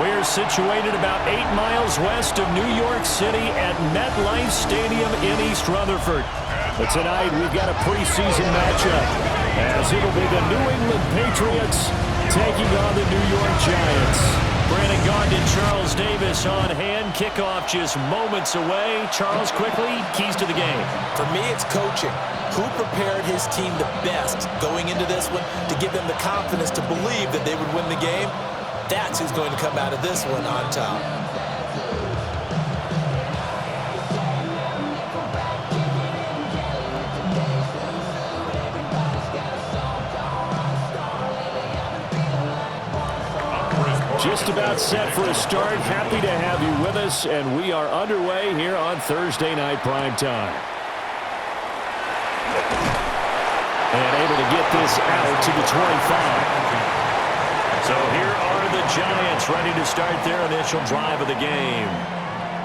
We're situated about 8 miles west of New York City at MetLife Stadium in East Rutherford. But tonight we've got a preseason matchup, as it'll be the New England Patriots taking on the New York Giants. Brandon Gaudin and Charles Davis on hand. Kickoff just moments away. Charles, quickly, keys to the game. For me, it's coaching. Who prepared his team the best going into this one to give them the confidence to believe that they would win the game? That's who's going to come out of this one on top. Just about set for a start. Happy to have you with us, and we are underway here on Thursday Night Primetime. And able to get this out to the 25. So here are the Giants ready to start their initial drive of the game.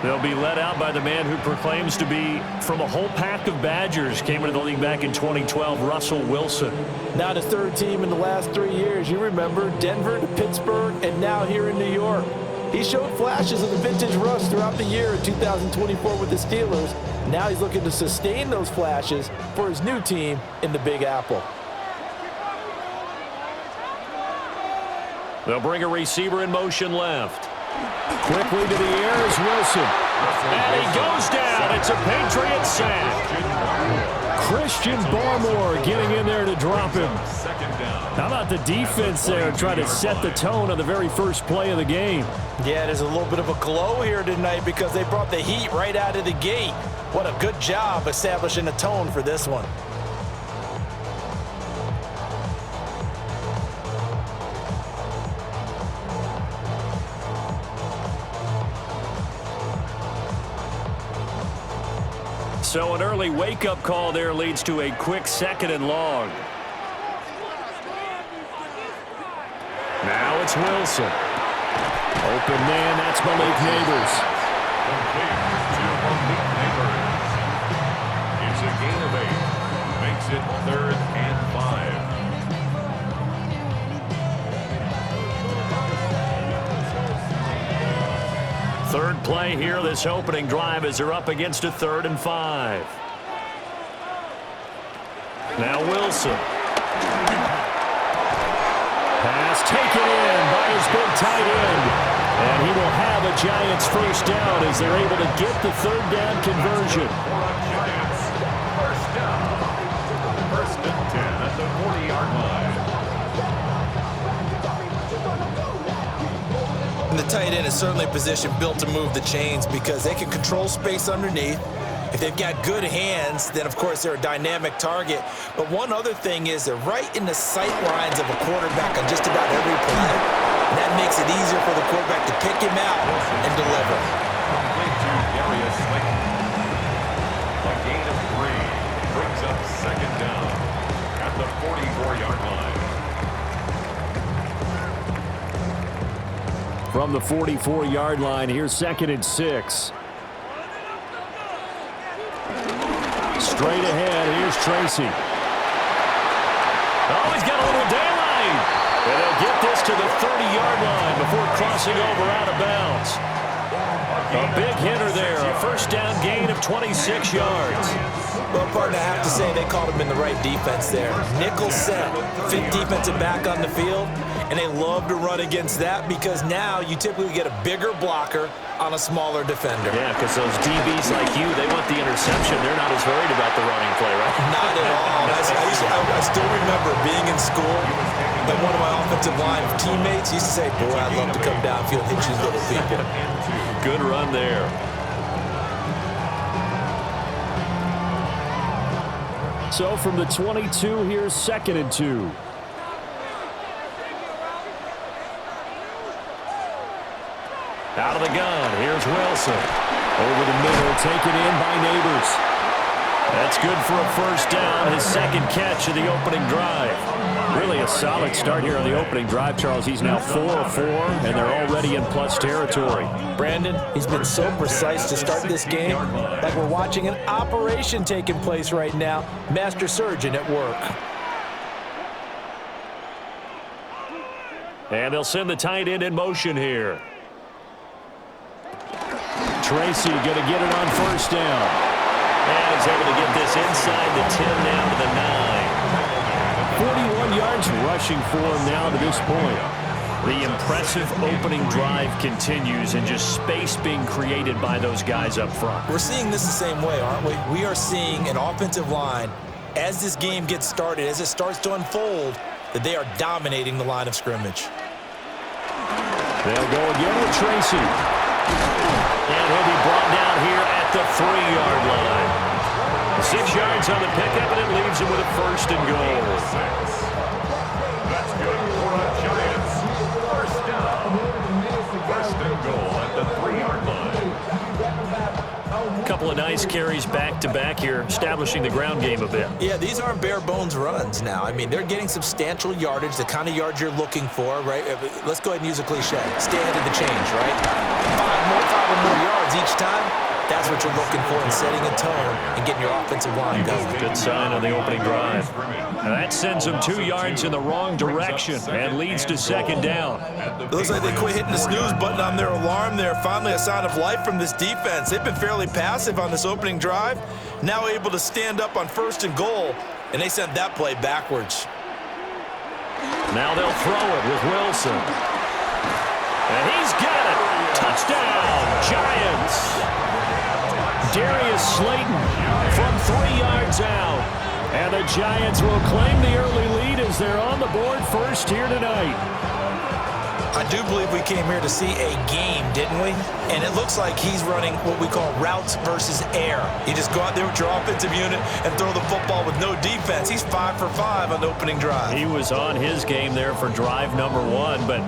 They'll be led out by the man who proclaims to be from a whole pack of Badgers. Came into the league back in 2012, Russell Wilson. Now the third team in the last 3 years. You remember Denver to Pittsburgh and now here in New York. He showed flashes of the vintage rush throughout the year in 2024 with the Steelers. Now he's looking to sustain those flashes for his new team in the Big Apple. They'll bring a receiver in motion left. Quickly to the air is Wilson. And he goes down. It's a Patriots sack. Christian Barmore getting in there to drop him. How about the defense there trying to set the tone on the very first play of the game? Yeah, there's a little bit of a glow here tonight because they brought the heat right out of the gate. What a good job establishing a tone for this one. So an early wake-up call there leads to a quick 2nd and long. Now it's Wilson. Open man, that's Malik Neighbors. It's a gain of 8. Makes it 3rd and 5. Third play here, this opening drive, as they're up against a 3rd and 5. Now Wilson. Pass taken in by his big tight end. And he will have a Giants first down as they're able to get the 3rd down conversion. First down. 1st and 10 at the 40-yard line. And the tight end is certainly a position built to move the chains because they can control space underneath. If they've got good hands, then of course they're a dynamic target. But one other thing is they're right in the sight lines of a quarterback on just about every play. And that makes it easier for the quarterback to pick him out and deliver. Complete to Darius Slayton. A gain of 3 brings up 2nd down at the 44-yard line. From the 44-yard line, here's 2nd and 6. Straight ahead, here's Tracy. Oh, he's got a little daylight. And they'll get this to the 30-yard line before crossing over out of bounds. A big hitter there, a first down gain of 26 yards. Well, partner, I have to say they called him in the right defense there. Nickel set, 5th defensive back on the field, and they love to run against that because now you typically get a bigger blocker on a smaller defender. Yeah, because those DBs like you, they want the interception. They're not as worried about the running play, right? Not at all. I still remember being in school, and one of my offensive line teammates used to say, boy, I'd love to come downfield and hit you little people. Good run there. So from the 22, here's 2nd and 2. Out of the gun, here's Wilson. Over the middle, taken in by Neighbors. That's good for a first down, his 2nd catch of the opening drive. Really a solid start here on the opening drive, Charles. He's now 4 of 4, and they're already in plus territory. Brandon, he's been so precise to start this game, like we're watching an operation taking place right now. Master surgeon at work. And they'll send the tight end in motion here. Tracy going to get it on first down. And he's able to get this inside the 10 down to the 9. 41 yards rushing for him now to this point. The impressive opening drive continues, and just space being created by those guys up front. We're seeing this the same way, aren't we? We are seeing an offensive line, as this game gets started, as it starts to unfold, that they are dominating the line of scrimmage. They'll go again with Tracy. And he'll be brought down here at the 3-yard line. 6 yards on the pickup, and it leaves him with a first and goal. That's good for the Giants. First down. First and goal at the 3-yard line. A couple of nice carries back-to-back here, establishing the ground game a bit. Yeah, these aren't bare-bones runs now. I mean, they're getting substantial yardage, the kind of yards you're looking for, right? Let's go ahead and use a cliche. Stay ahead of the change, right? Five or more yards each time. That's what you're looking for in setting a tone and getting your offensive line going. Good sign on the opening drive. Now that sends them 2 yards in the wrong direction and leads to second down. It looks like they quit hitting the snooze button on their alarm there. Finally a sign of life from this defense. They've been fairly passive on this opening drive. Now able to stand up on first and goal, and they sent that play backwards. Now they'll throw it with Wilson. And he's got it. Touchdown, Giants. Darius Slayton from 3 yards out. And the Giants will claim the early lead as they're on the board first here tonight. I do believe we came here to see a game, didn't we? And it looks like he's running what we call routes versus air. You just go out there with your offensive unit and throw the football with no defense. He's 5 for 5 on the opening drive. He was on his game there for drive number 1, but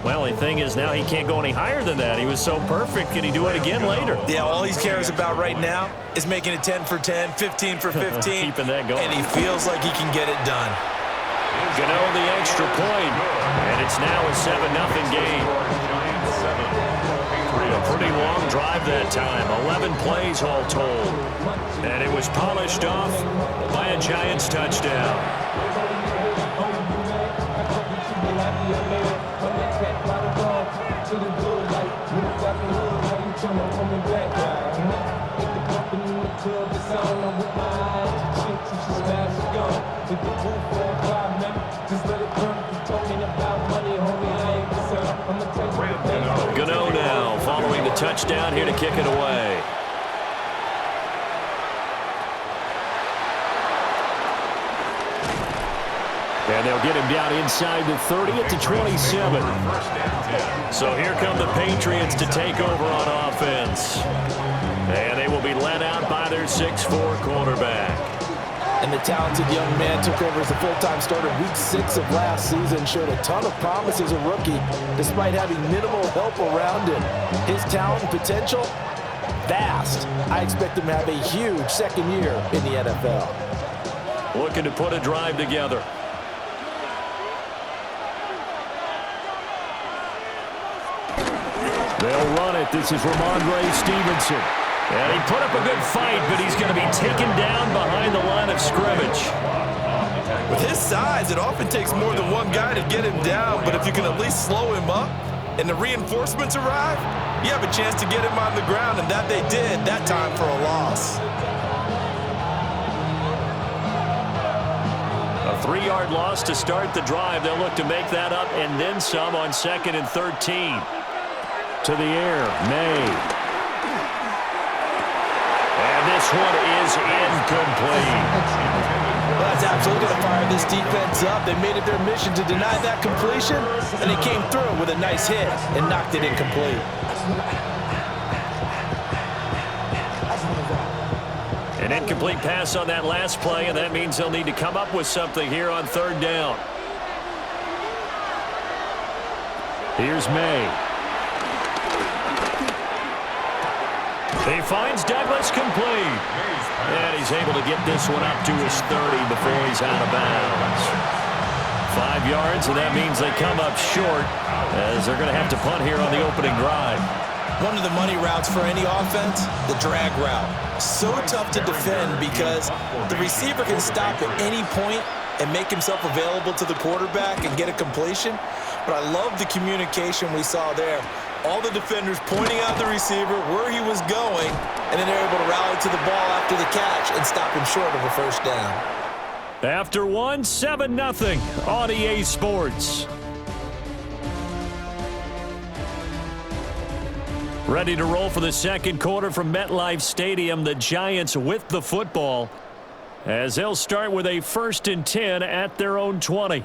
well, the thing is now he can't go any higher than that. He was so perfect. Can he do it again later? Yeah, all he cares about right now is making it 10 for 10, 15 for 15. Keeping that going. And he feels like he can get it done. Gano the extra point, and it's now a 7-0 game. A pretty long drive that time, 11 plays all told. And it was polished off by a Giants touchdown. Gano now following the touchdown here to kick it away. And they'll get him down inside the 30 at the 27. So here come the Patriots to take over on offense. And they will be led out by their 6'4" quarterback. And the talented young man took over as a full-time starter week 6 of last season, showed a ton of promise as a rookie, despite having minimal help around him. His talent and potential, vast. I expect him to have a huge second year in the NFL. Looking to put a drive together. They'll run it. This is Ramondre Stevenson. And he put up a good fight, but he's going to be taken down behind the line of scrimmage. With his size, it often takes more than one guy to get him down, but if you can at least slow him up and the reinforcements arrive, you have a chance to get him on the ground, and that they did, that time for a loss. A 3-yard loss to start the drive. They'll look to make that up and then some on 2nd and 13. To the air, May. And this one is incomplete. Well, that's absolutely going to fire this defense up. They made it their mission to deny that completion, and they came through with a nice hit and knocked it incomplete. An incomplete pass on that last play, and that means they'll need to come up with something here on 3rd down. Here's May. He finds Douglas complete. And he's able to get this one up to his 30 before he's out of bounds. 5 yards, and that means they come up short as they're going to have to punt here on the opening drive. One of the money routes for any offense, the drag route. So tough to defend because the receiver can stop at any point and make himself available to the quarterback and get a completion. But I love the communication we saw there All the defenders pointing out the receiver where he was going, and then they're able to rally to the ball after the catch and stop him short of a first down. After 7-0 on EA Sports. Ready to roll for the second quarter from MetLife Stadium. The Giants with the football as they'll start with a 1st and 10 at their own 20.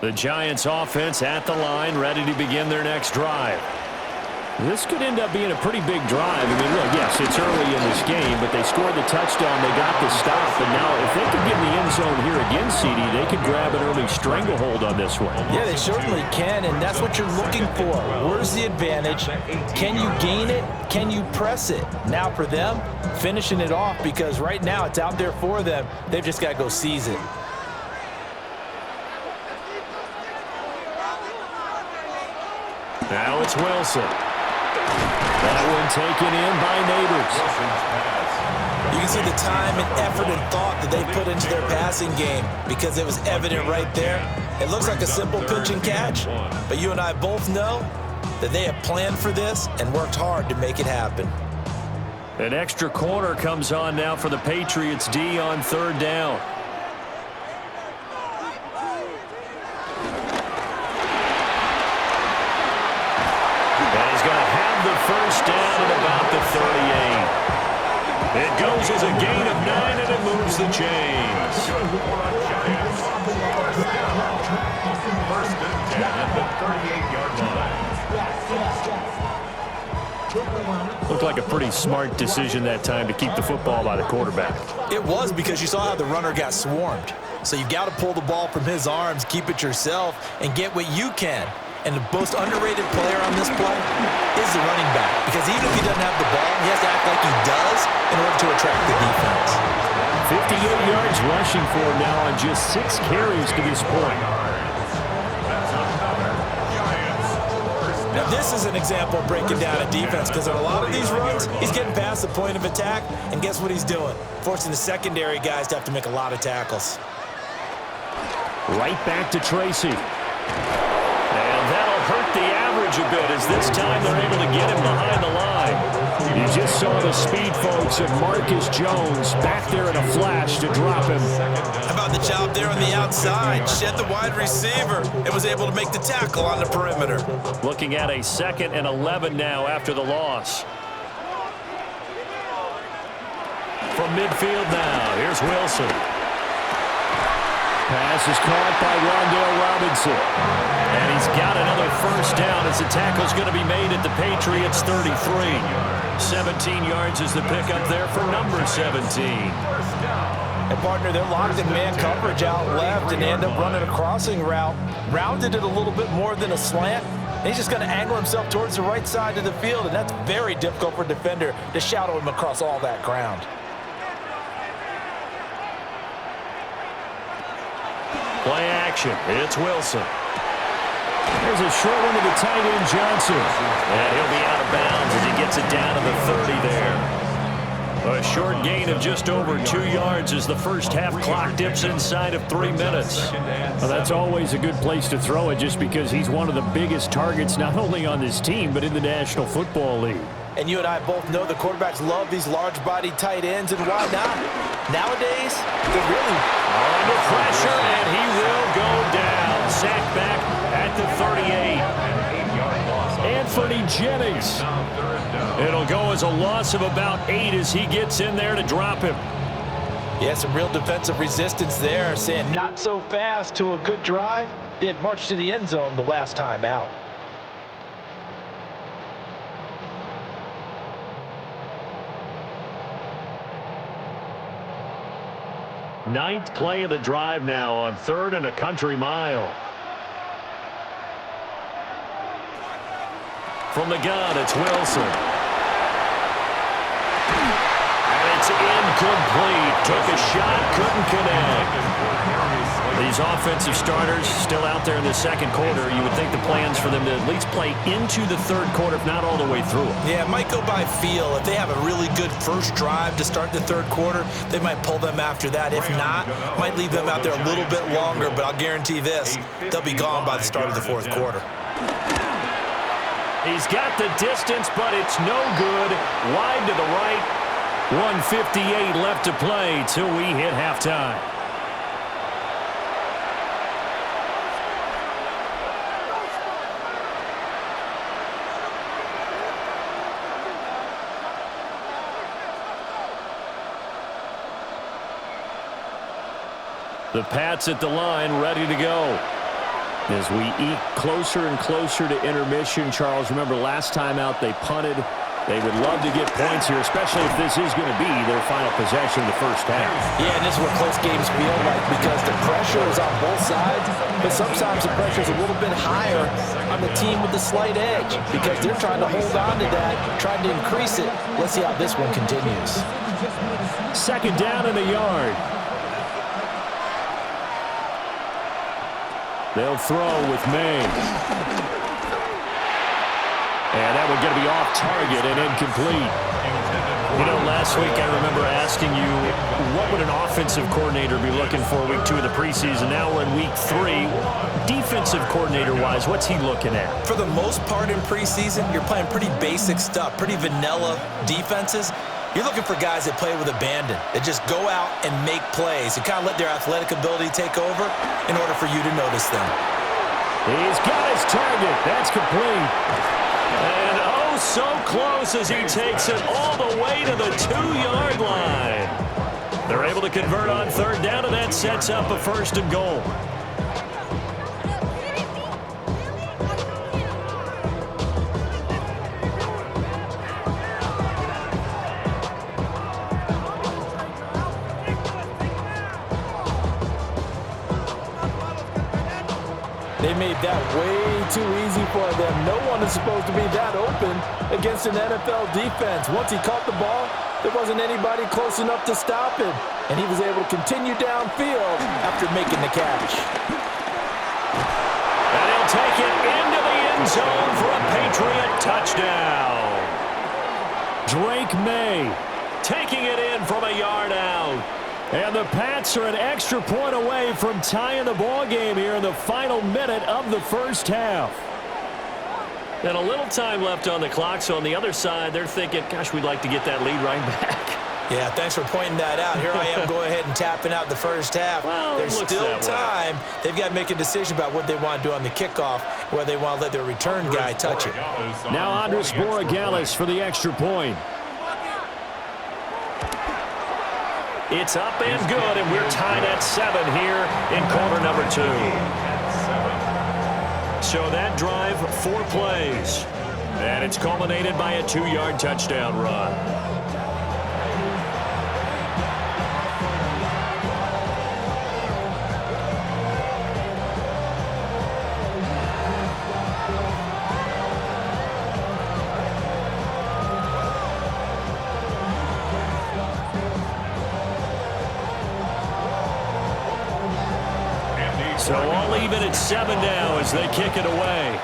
The Giants offense at the line, ready to begin their next drive. This could end up being a pretty big drive. I mean, look, yes, it's early in this game, but they scored the touchdown. They got the stop. And now if they could get in the end zone here again, CD, they could grab an early stranglehold on this one. Yeah, they certainly can, and that's what you're looking for. Where's the advantage? Can you gain it? Can you press it? Now for them, finishing it off, because right now it's out there for them. They've just got to go seize it. Now it's Wilson. That one taken in by Neighbors. You can see the time and effort and thought that they put into their passing game because it was evident right there. It looks like a simple pitch and catch, but you and I both know that they have planned for this and worked hard to make it happen. An extra corner comes on now for the Patriots D on 3rd down. First down at about the 38. It goes as a gain of 9, and it moves the chains. First and 10 at the 38-yard line. Looked like a pretty smart decision that time to keep the football by the quarterback. It was, because you saw how the runner got swarmed. So you've got to pull the ball from his arms, keep it yourself, and get what you can. And the most underrated player on this play is the running back. Because even if he doesn't have the ball, he has to act like he does in order to attract the defense. 58 yards rushing for him now on just 6 carries to this point. Now this is an example of breaking down a defense, because on a lot of these runs, he's getting past the point of attack, and guess what he's doing? Forcing the secondary guys to have to make a lot of tackles. Right back to Tracy. That'll hurt the average a bit, as this time they're able to get him behind the line. You just saw the speed, folks, of Marcus Jones back there in a flash to drop him. How about the job there on the outside? Shed the wide receiver and was able to make the tackle on the perimeter. Looking at a 2nd and 11 now after the loss. From midfield now, here's Wilson. Pass is caught by Rondale Robinson. And he's got another first down as the tackle's going to be made at the Patriots 33. 17 yards is the pickup there for number 17. And partner, they're locked in man coverage out left, and they end up running a crossing route. Rounded it a little bit more than a slant. And he's just going to angle himself towards the right side of the field, and that's very difficult for a defender to shadow him across all that ground. Play action. It's Wilson. There's a short one to the tight end, Johnson. And he'll be out of bounds as he gets it down to the 30 there. A short gain of just over 2 yards as the first half clock dips inside of 3 minutes. Well, that's always a good place to throw it, just because he's one of the biggest targets not only on this team but in the National Football League. And you and I both know the quarterbacks love these large-bodied tight ends, and why not? Nowadays, they're really under pressure, and he will go down. Sacked back at the 38. Anthony Jennings. It'll go as a loss of about 8 as he gets in there to drop him. Yeah, some real defensive resistance there, saying not so fast to a good drive. They had marched to the end zone the last time out. Ninth play of the drive now on 3rd and a country mile. From the gun, it's Wilson. And it's incomplete. Took a shot, couldn't connect. These offensive starters still out there in the second quarter. You would think the plans for them to at least play into the third quarter, if not all the way through it. Yeah, it might go by feel. If they have a really good first drive to start the third quarter, they might pull them after that. If not, might leave them out there a little bit longer, but I'll guarantee this, they'll be gone by the start of the fourth quarter. He's got the distance, but it's no good. Wide to the right. 1:58 left to play till we hit halftime. The Pats at the line, ready to go. As we eke closer and closer to intermission, Charles, remember last time out they punted. They would love to get points here, especially if this is going to be their final possession of the first half. Yeah, and this is what close games feel like because the pressure is on both sides, but sometimes the pressure is a little bit higher on the team with the slight edge because they're trying to hold on to that, trying to increase it. Let's see how this one continues. Second down in a yard. They'll throw with May. And that one going to be off target and incomplete. You know, last week I remember asking you, what would an offensive coordinator be looking for week 2 of the preseason? Now we're in week 3. Defensive coordinator-wise, what's he looking at? For the most part in preseason, you're playing pretty basic stuff, pretty vanilla defenses. You're looking for guys that play with abandon, that just go out and make plays, and kind of let their athletic ability take over in order for you to notice them. He's got his target. That's complete. And oh, so close as he takes it all the way to the 2-yard line. They're able to convert on third down, and that sets up a first and goal. They made that way too easy for them. No one is supposed to be that open against an NFL defense. Once he caught the ball, there wasn't anybody close enough to stop him. And he was able to continue downfield after making the catch. And he'll take it into the end zone for a Patriot touchdown. Drake May taking it in from a yard out. And the Pats are an extra point away from tying the ball game here in the final minute of the first half. And a little time left on the clock, so on the other side, they're thinking, gosh, we'd like to get that lead right back. Yeah, thanks for pointing that out. Here I am going ahead and tapping out the first half. Well, there's still time. They've got to make a decision about what they want to do on the kickoff, whether they want to let their return guy touch it. Now Andres Borregales for the extra point. It's up and good, and we're tied at 7 here in quarter number 2. So that drive, 4 plays. And it's culminated by a 2-yard touchdown run. So all even at 7 now as they kick it away.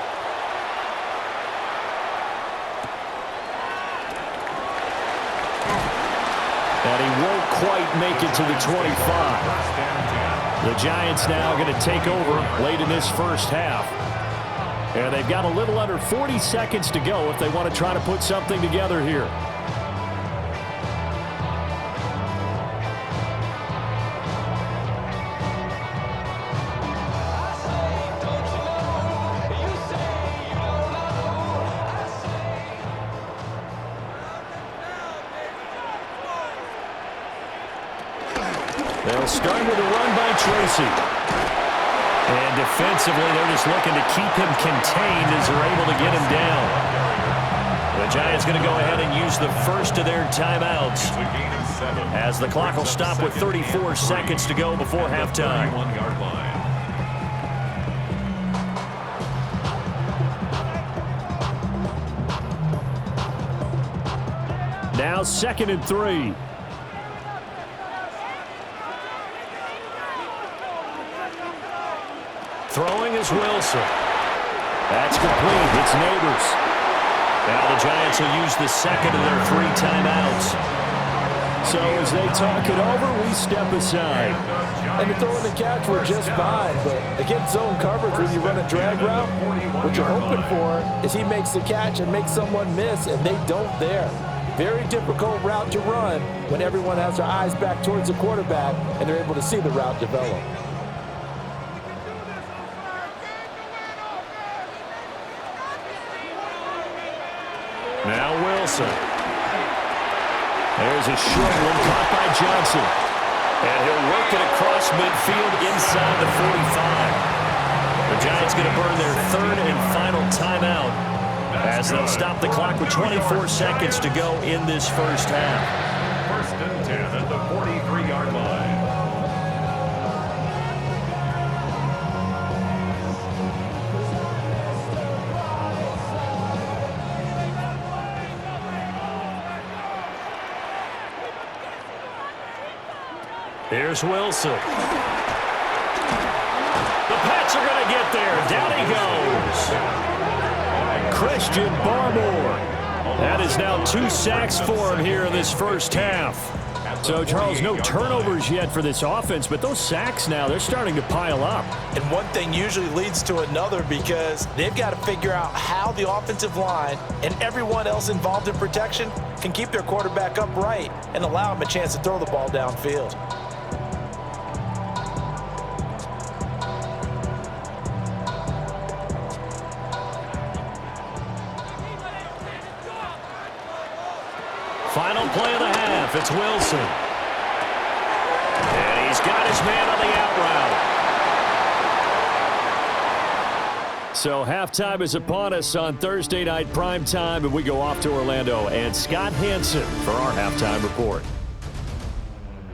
And he won't quite make it to the 25. The Giants now going to take over late in this first half. And they've got a little under 40 seconds to go if they want to try to put something together here. They'll start with a run by Tracy. And defensively, they're just looking to keep him contained as they're able to get him down. The Giants going to go ahead and use the first of their timeouts as the clock will stop with 34 seconds to go before halftime. Now 2nd and 3. Throwing is Wilson. That's complete. It's Neighbors. Now the Giants will use the second of their 3 timeouts. So as they talk it over, we step aside. And the throw and the catch were just fine, but against zone coverage, when you run a drag route, what you're hoping for is he makes the catch and makes someone miss, and they don't there. Very difficult route to run when everyone has their eyes back towards the quarterback and they're able to see the route develop. Now Wilson. There's a short one caught by Johnson. And he'll work it across midfield inside the 45. The Giants going to burn their 3rd and final timeout as they'll stop the clock with 24 seconds to go in this first half. 1st and 10 at the 43-yard line. Here's Wilson. The Pats are going to get there. Down he goes. Christian Barmore. That is now 2 sacks for him here in this first half. So, Charles, no turnovers yet for this offense, but those sacks now, they're starting to pile up. And one thing usually leads to another because they've got to figure out how the offensive line and everyone else involved in protection can keep their quarterback upright and allow him a chance to throw the ball downfield. Final play of the half, it's Wilson. And he's got his man on the out route. So halftime is upon us on Thursday night prime time, and we go off to Orlando. And Scott Hansen for our halftime report.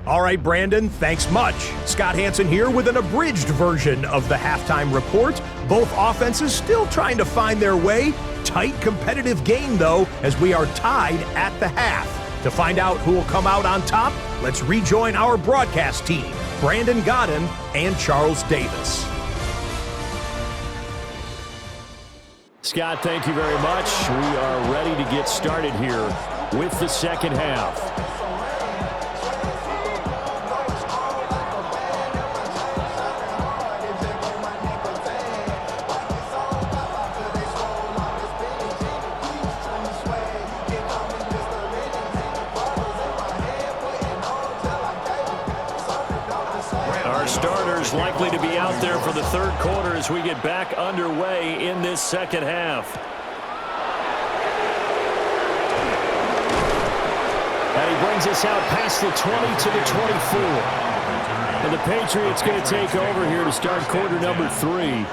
All right, Brandon, thanks much. Scott Hansen here with an abridged version of the halftime report. Both offenses still trying to find their way. Tight, competitive game, though, as we are tied at the half. To find out who will come out on top, let's rejoin our broadcast team, Brandon Godden and Charles Davis. Scott, thank you very much. We are ready to get started here with the second half. Starters likely to be out there for the third quarter as we get back underway in this second half. And he brings us out past the 20 to the 24. And the Patriots going to take over here to start quarter number 3.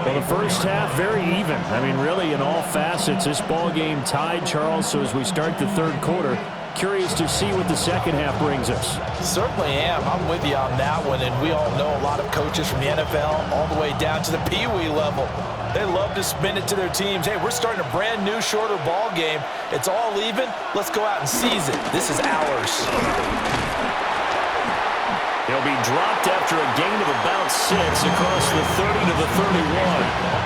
Well, the first half, very even. I mean, really, in all facets, this ball game tied, Charles. So as we start the third quarter, curious to see what the second half brings us. Certainly am. I'm with you on that one, and we all know a lot of coaches from the NFL all the way down to the Pee Wee level. They love to spin it to their teams. Hey, we're starting a brand new, shorter ball game. It's all even. Let's go out and seize it. This is ours. He'll be dropped after a gain of about 6 across the 30 to the 31.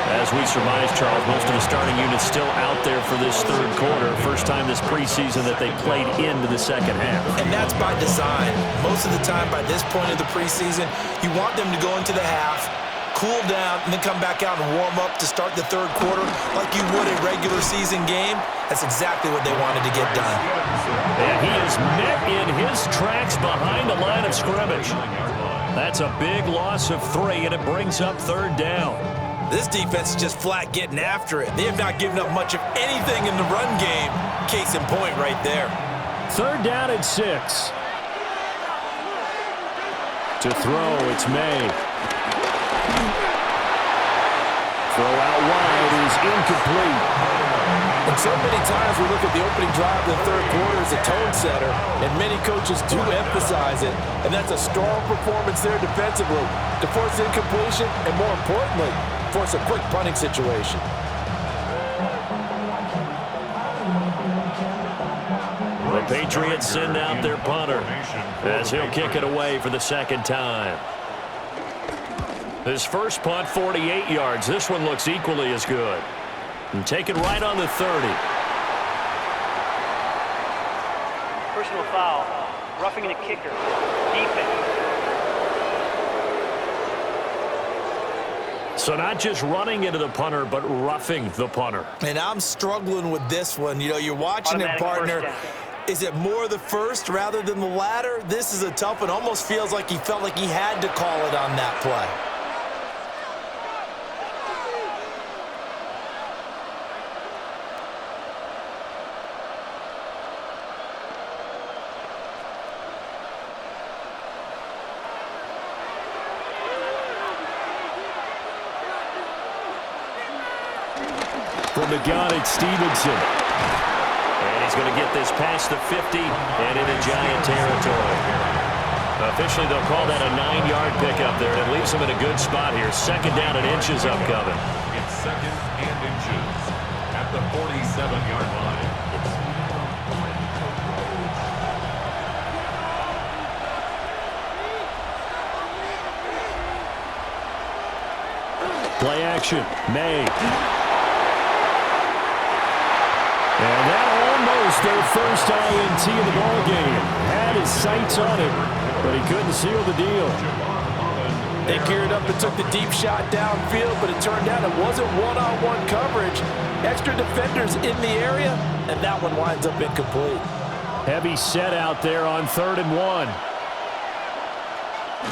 As we surmise, Charles, most of the starting units still out there for this third quarter. First time this preseason that they played into the second half. And that's by design. Most of the time by this point of the preseason, you want them to go into the half, cool down, and then come back out and warm up to start the third quarter like you would a regular season game. That's exactly what they wanted to get done. And he is met in his tracks behind the line of scrimmage. That's a big loss of 3, and it brings up third down. This defense is just flat getting after it. They have not given up much of anything in the run game. Case in point right there. Third down and 6. To throw, it's May. Throw out wide is incomplete. And so many times we look at the opening drive of the third quarter as a tone setter, and many coaches do emphasize it. And that's a strong performance there defensively to force incompletion and, more importantly, force a quick punting situation. The Patriots send out their punter as he'll kick it away for the second time. His first punt, 48 yards. This one looks equally as good. And take it right on the 30. Personal foul. Roughing the kicker. Defense. So not just running into the punter, but roughing the punter. And I'm struggling with this one. You know, you're watching it, partner. Is it more the first rather than the latter? This is a tough one. Almost feels like he felt like he had to call it on that play. From the gun, it's Stevenson. And he's going to get this past the 50 and into Giant territory. Officially, they'll call that a 9-yard pickup there. It leaves him in a good spot here. Second down and inches upcoming. It's second and inches at the 47-yard line. Play action. May. And that almost their first INT of the ball game. Had his sights on it, but he couldn't seal the deal. They geared up and took the deep shot downfield, but it turned out it wasn't one-on-one coverage. Extra defenders in the area, and that one winds up incomplete. Heavy set out there on 3rd and 1.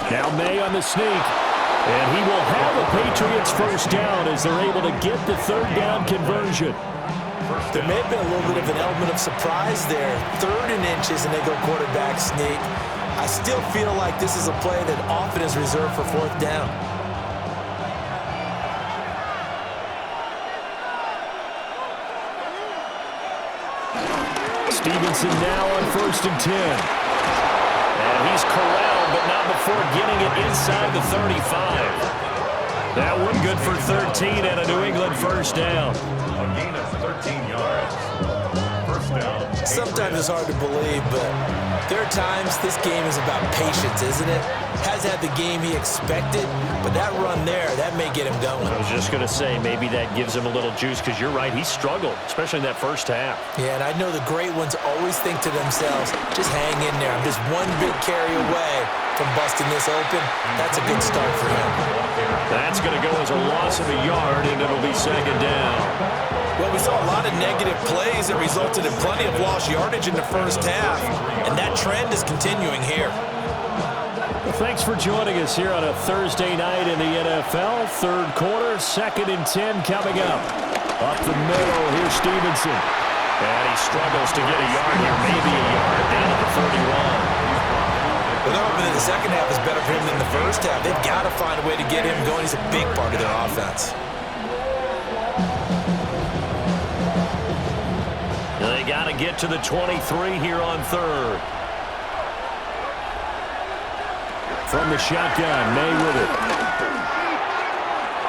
Now May on the sneak. And he will have a Patriots first down as they're able to get the 3rd down conversion. There may have been a little bit of an element of surprise there. 3rd and inches, and they go quarterback sneak. I still feel like this is a play that often is reserved for 4th down. Stevenson now on 1st and 10. And he's corralled, but not before getting it inside the 35. That one good for 13 and a New England first down. A gain of 13 yards. First down. Sometimes it's hard to believe, but there are times this game is about patience, isn't it? Hasn't had the game he expected, but that run there, that may get him going. I was just going to say, maybe that gives him a little juice, because you're right, he struggled, especially in that first half. Yeah, and I know the great ones always think to themselves, just hang in there. I'm just one big carry away from busting this open. That's a good start for him. That's going to go as a loss of a yard, and it'll be second down. Well, we saw a lot of negative plays that resulted in plenty of lost yardage in the first half, and that trend is continuing here. Well, thanks for joining us here on a Thursday night in the NFL. 3rd quarter, 2nd and 10 coming up. Up the middle, here's Stevenson. And he struggles to get a yard here, maybe a yard, down at the 31. Well, they're hoping that the second half is better for him than the first half. They've got to find a way to get him going. He's a big part of their offense. They got to get to the 23 here on 3rd. From the shotgun, May with it.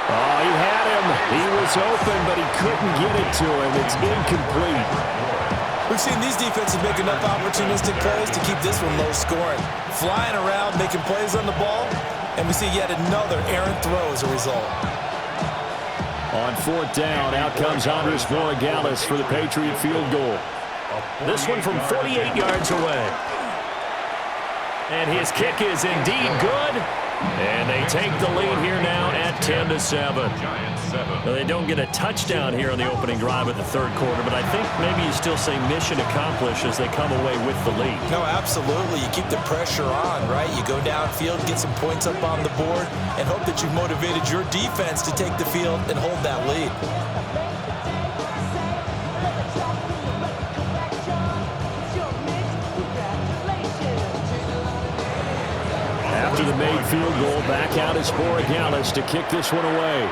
Oh, he had him. He was open, but he couldn't get it to him. It's incomplete. We've seen these defenses make enough opportunistic plays to keep this one low scoring. Flying around, making plays on the ball, and we see yet another errant throw as a result. On 4th down, out comes Andres Morales for the Patriot field goal. This one from 48 yards away. And his kick is indeed good. And they take the lead here now at 10-7. Well, they don't get a touchdown here on the opening drive of the 3rd quarter, but I think maybe you still say mission accomplished as they come away with the lead. No, absolutely. You keep the pressure on, right? You go downfield, get some points up on the board, and hope that you've motivated your defense to take the field and hold that lead. After the made field goal, back out is Morales to kick this one away.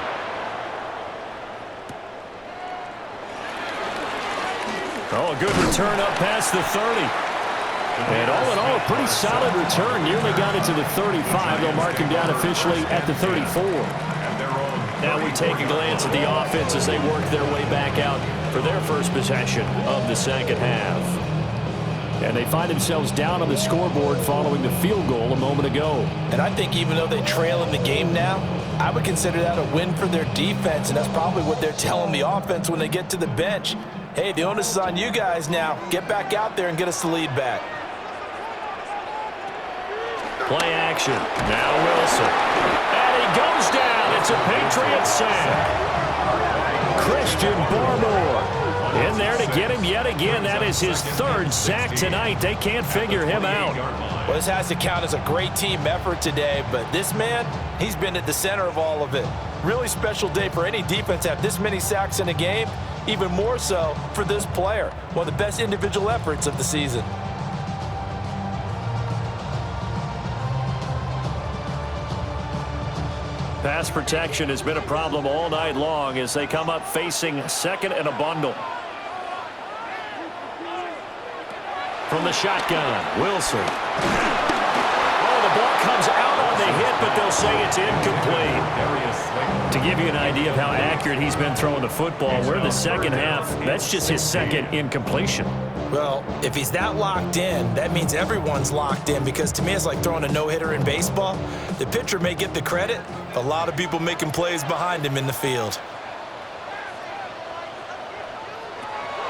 Oh, a good return up past the 30. And all in all, a pretty solid return. Nearly got it to the 35. They'll mark him down officially at the 34. Now we take a glance at the offense as they work their way back out for their first possession of the second half. And they find themselves down on the scoreboard following the field goal a moment ago. And I think even though they trail in the game now, I would consider that a win for their defense, and that's probably what they're telling the offense when they get to the bench. Hey, the onus is on you guys now. Get back out there and get us the lead back. Play action. Now Wilson. And he goes down. It's a Patriots sack. Christian Barmore in there to get him yet again. That is his third sack tonight. They can't figure him out. Well, this has to count as a great team effort today, but this man, he's been at the center of all of it. Really special day for any defense to have this many sacks in a game, even more so for this player. One of the best individual efforts of the season. Pass protection has been a problem all night long as they come up facing second and a bundle. From the shotgun, Wilson. Oh, the ball comes out on the hit, but they'll say it's incomplete. To give you an idea of how accurate he's been throwing the football, we're in the second half. That's just his second incompletion. Well, if he's that locked in, that means everyone's locked in, because to me it's like throwing a no-hitter in baseball. The pitcher may get the credit, but a lot of people making plays behind him in the field.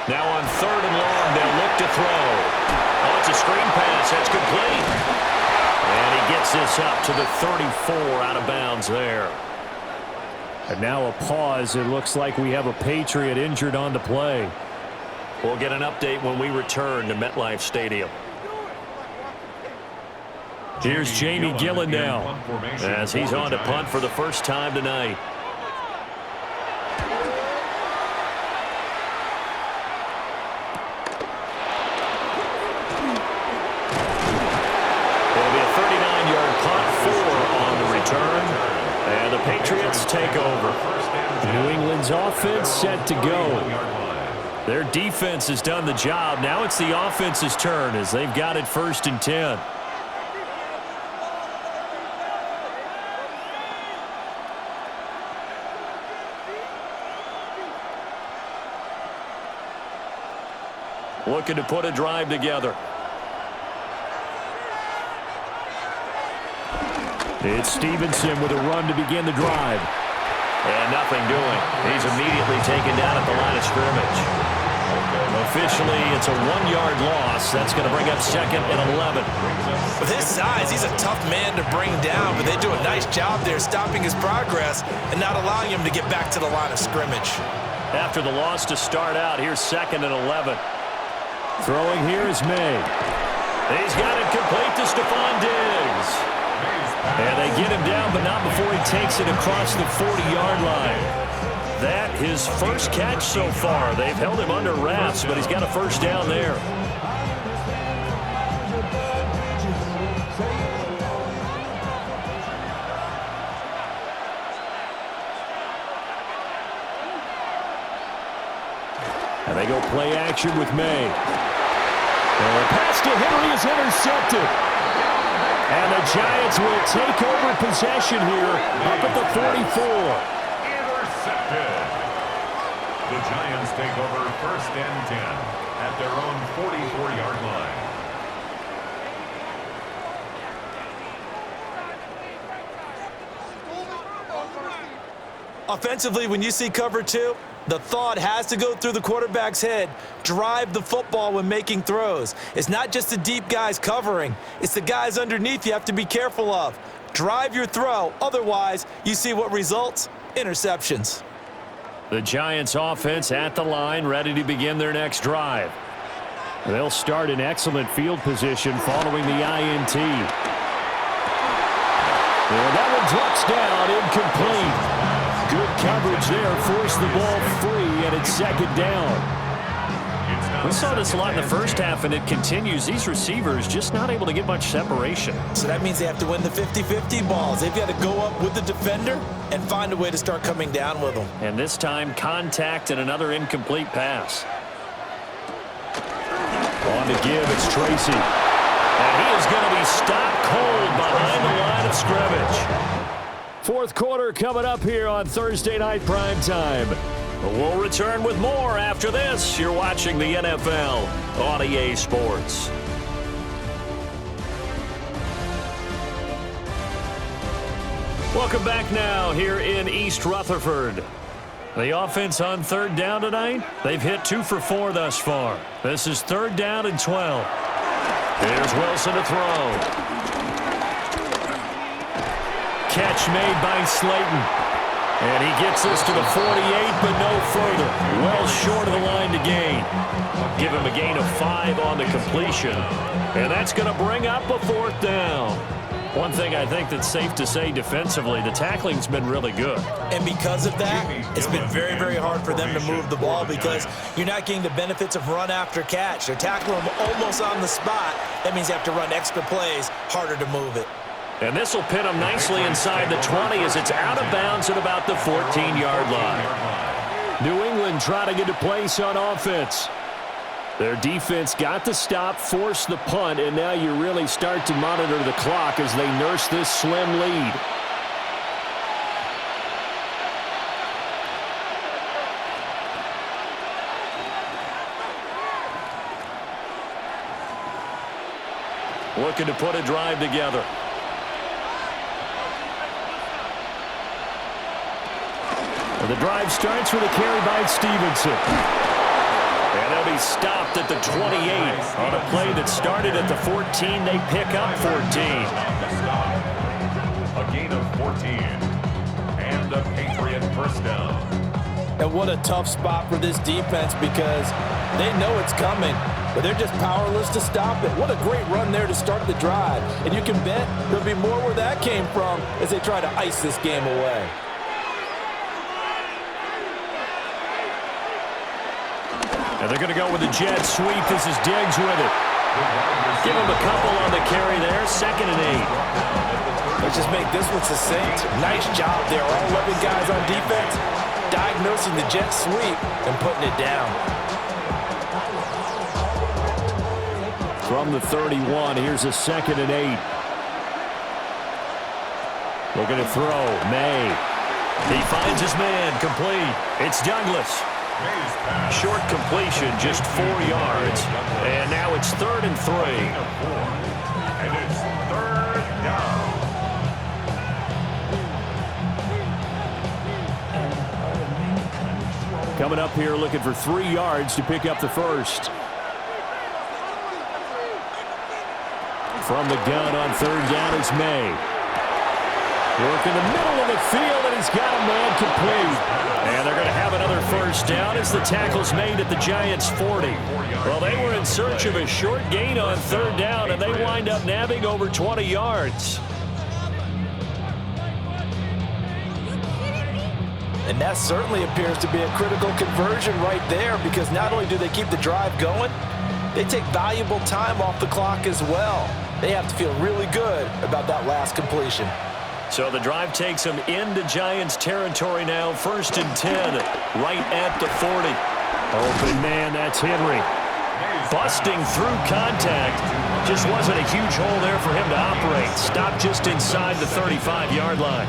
Now on third and long, they'll look to throw. Oh, it's a screen pass. That's complete. And he gets this up to the 34 out of bounds there. And now a pause. It looks like we have a Patriot injured on the play. We'll get an update when we return to MetLife Stadium. Here's Jamie Gillen now, as he's on to punt for the first time tonight. It'll be a 39-yard punt, 4 on the return, and the Patriots take over. New England's offense set to go. Their defense has done the job. Now it's the offense's turn as they've got it 1st and 10. Looking to put a drive together. It's Stevenson with a run to begin the drive. And nothing doing. He's immediately taken down at the line of scrimmage. Officially, it's a 1-yard loss. That's going to bring up 2nd and 11. With his size, he's a tough man to bring down, but they do a nice job there stopping his progress and not allowing him to get back to the line of scrimmage. After the loss to start out, here's 2nd and 11. Throwing here is May. He's got it complete to Stephon Diggs. And they get him down, but not before he takes it across the 40-yard line. That his first catch so far. They've held him under wraps, but he's got a first down there. And they go play action with May. And the pass to Henry is intercepted. And the Giants will take over possession here up at the 44. Intercepted. The Giants take over 1st and 10 at their own 44-yard line. Offensively, when you see cover 2, the thought has to go through the quarterback's head. Drive the football when making throws. It's not just the deep guys covering. It's the guys underneath you have to be careful of. Drive your throw. Otherwise, you see what results? Interceptions. The Giants offense at the line, ready to begin their next drive. They'll start in excellent field position following the INT. And that one drops down, incomplete. Good coverage there, forced the ball free, and it's 2nd down. We saw this a lot in the first half, and it continues. These receivers just not able to get much separation. So that means they have to win the 50-50 balls. They've got to go up with the defender and find a way to start coming down with them. And this time, contact and another incomplete pass. On to give, it's Tracy. And he is going to be stopped cold behind the line of scrimmage. 4th quarter coming up here on Thursday Night Primetime. We'll return with more after this. You're watching the NFL on EA Sports. Welcome back now here in East Rutherford. The offense on third down tonight, they've hit 2 for 4 thus far. This is 3rd down and 12. Here's Wilson to throw. Catch made by Slayton. And he gets this to the 48, but no further. Well short of the line to gain. Give him a gain of 5 on the completion. And that's going to bring up a 4th down. One thing I think that's safe to say defensively, the tackling's been really good. And because of that, it's been very, very hard for them to move the ball because you're not getting the benefits of run after catch. They're tackling them almost on the spot. That means you have to run extra plays, harder to move it. And this will pin them nicely inside the 20 as it's out of bounds at about the 14-yard line. New England trying to get a place on offense. Their defense got the stop, forced the punt, and now you really start to monitor the clock as they nurse this slim lead. Looking to put a drive together. And the drive starts with a carry by Stevenson. And they'll be stopped at the 28 on a play that started at the 14. They pick up 14. A gain of 14. And a Patriot first down. And what a tough spot for this defense because they know it's coming, but they're just powerless to stop it. What a great run there to start the drive. And you can bet there'll be more where that came from as they try to ice this game away. And they're going to go with the jet sweep. This is Diggs with it. Give him a couple on the carry there. 2nd and 8. Let's just make this one succinct. Nice job there. All 11 guys on defense diagnosing the jet sweep and putting it down. From the 31, here's a 2nd and 8. Looking to throw. May. He finds his man. Complete. It's Douglas. Short completion, just 4 yards. And now it's 3rd and 3. And it's 3rd down. Coming up here looking for 3 yards to pick up the first. From the gun on 3rd down is May. Work in the middle of the field, and he's got a man complete. And they're going to have another first down as the tackle's made at the Giants' 40. Well, they were in search of a short gain on 3rd down, and they wind up nabbing over 20 yards. And that certainly appears to be a critical conversion right there because not only do they keep the drive going, they take valuable time off the clock as well. They have to feel really good about that last completion. So the drive takes them into Giants territory now. 1st and 10, right at the 40. Open man, that's Henry. Busting through contact. Just wasn't a huge hole there for him to operate. Stopped just inside the 35-yard line.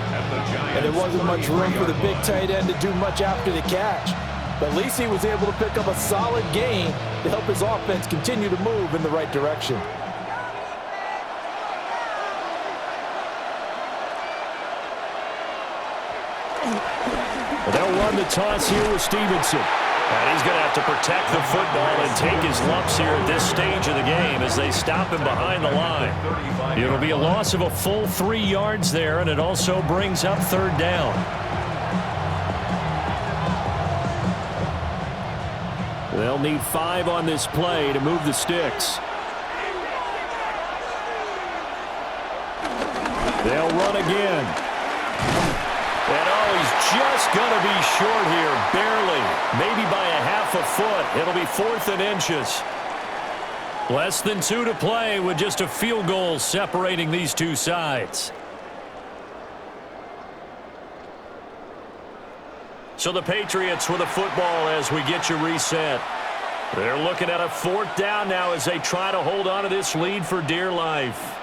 And there wasn't much room for the big tight end to do much after the catch. But at least he was able to pick up a solid gain to help his offense continue to move in the right direction. They'll run the toss here with Stevenson. And he's going to have to protect the football and take his lumps here at this stage of the game as they stop him behind the line. It'll be a loss of a full 3 yards there, and it also brings up 3rd down. They'll need 5 on this play to move the sticks. They'll run again. And he's just going to be short here, barely, maybe by a half a foot. It'll be 4th and inches. Less than 2 to play with just a field goal separating these two sides. So the Patriots with the football as we get you reset. They're looking at a 4th down now as they try to hold on to this lead for dear life.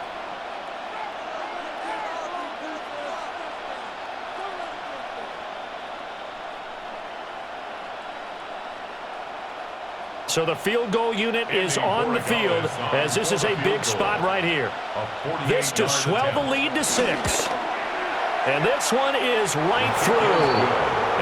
So the field goal unit is on the field as this is a big spot right here. This to swell the lead to 6. And this one is right through.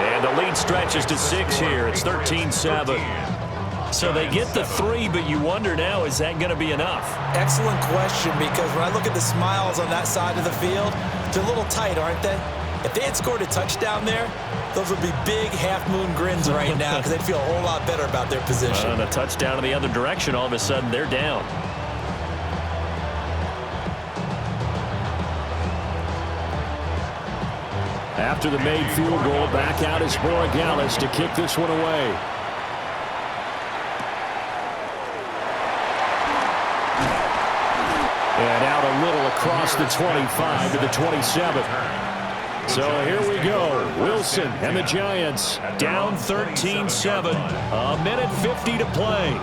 And the lead stretches to 6 here. It's 13-7. So they get the 3, but you wonder now, is that going to be enough? Excellent question, because when I look at the smiles on that side of the field, they're a little tight, aren't they? If they had scored a touchdown there, those would be big half-moon grins right now because they'd feel a whole lot better about their position. And a touchdown in the other direction, all of a sudden they're down. After the made field goal, back out is Borregales to kick this one away. And out a little across the 25 to the 27. So here we go. Wilson and the Giants down 13-7. A minute 50 to play.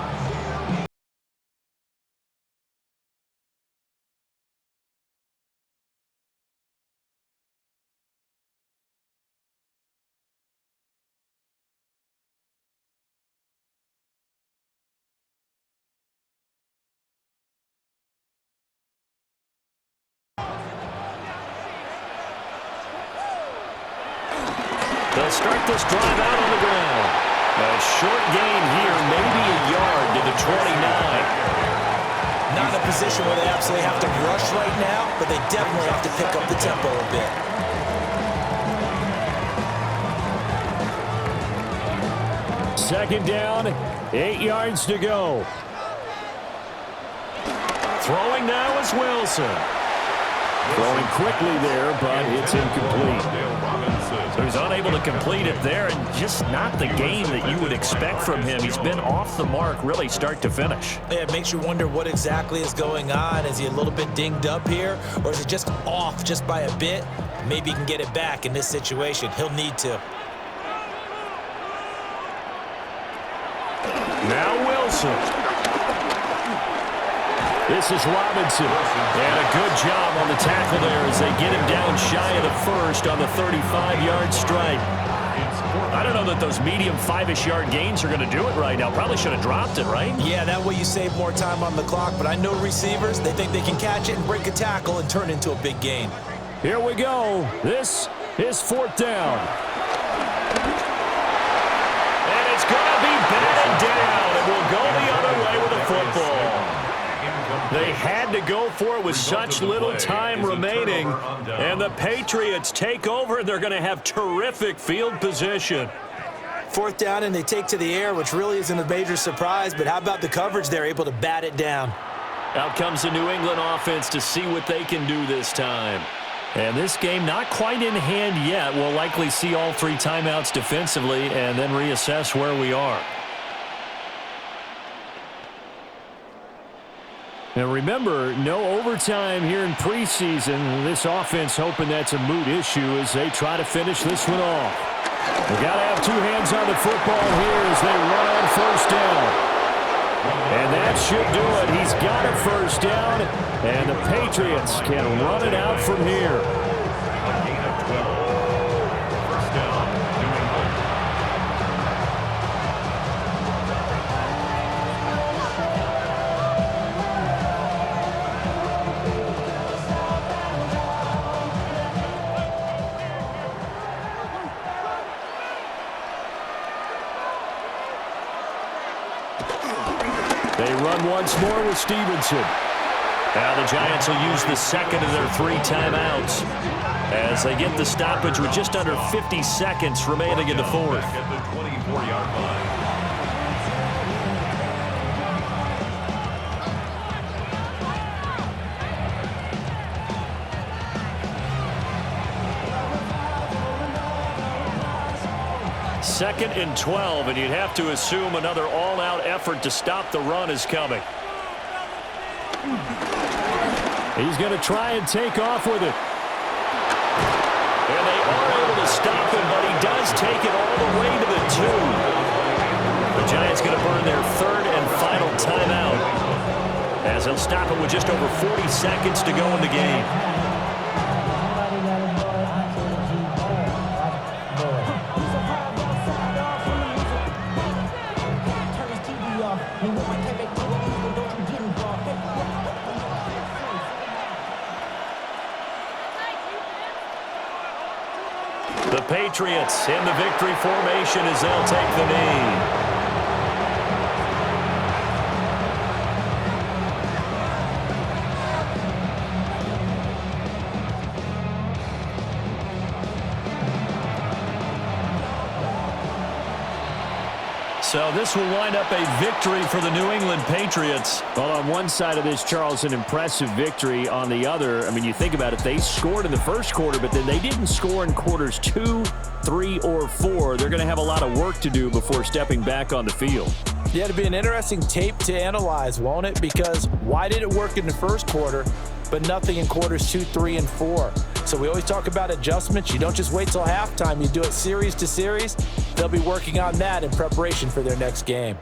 They'll start this drive out on the ground. A short gain here, maybe a yard to the 29. Not in a position where they absolutely have to rush right now, but they definitely have to pick up the tempo a bit. Second down, 8 yards to go. Throwing now is Wilson. Throwing quickly there, but it's incomplete. So he's unable to complete it there, and just not the game that you would expect from him. He's been off the mark really start to finish. Yeah, it makes you wonder what exactly is going on. Is he a little bit dinged up here, or is he just off just by a bit? Maybe he can get it back in this situation. He'll need to. Now Wilson. This is Robinson. And a good job on the tackle there as they get him down shy of the first on the 35-yard strike. I don't know that those medium 5-ish yard gains are going to do it right now. Probably should have dropped it, right? Yeah, that way you save more time on the clock. But I know receivers, they think they can catch it and break a tackle and turn into a big gain. Here we go. This is 4th down. And it's going to be batted down. It will go the other way with the football. They had to go for it with such little time remaining. And the Patriots take over. They're going to have terrific field position. 4th down, and they take to the air, which really isn't a major surprise. But how about the coverage? They're able to bat it down. Out comes the New England offense to see what they can do this time. And this game not quite in hand yet. We'll likely see all 3 timeouts defensively and then reassess where we are. Now remember, no overtime here in preseason. This offense hoping that's a moot issue as they try to finish this one off. They got to have 2 hands on the football here as they run on 1st down. And that should do it. He's got a 1st down, and the Patriots can run it out from here. A gain of 12. 1st down, New England. They run once more with Stevenson. Now the Giants will use the second of their 3 timeouts as they get the stoppage with just under 50 seconds remaining in the 4th. Back at the 24-yard line. Second and 12, and you'd have to assume another all-out effort to stop the run is coming. He's going to try and take off with it. And they are able to stop him, but he does take it all the way to the 2. The Giants going to burn their 3rd and final timeout as they'll stop it with just over 40 seconds to go in the game. Patriots in the victory formation as they'll take the knee. So this will wind up a victory for the New England Patriots. Well, on one side of this, Charles, an impressive victory. On the other, I mean, you think about it, they scored in the first quarter, but then they didn't score in quarters 2, 3, or 4. They're going to have a lot of work to do before stepping back on the field. Yeah, it'll be an interesting tape to analyze, won't it? Because why did it work in the first quarter, but nothing in quarters 2, 3, and 4? So we always talk about adjustments. You don't just wait till halftime. You do it series to series. They'll be working on that in preparation for their next game.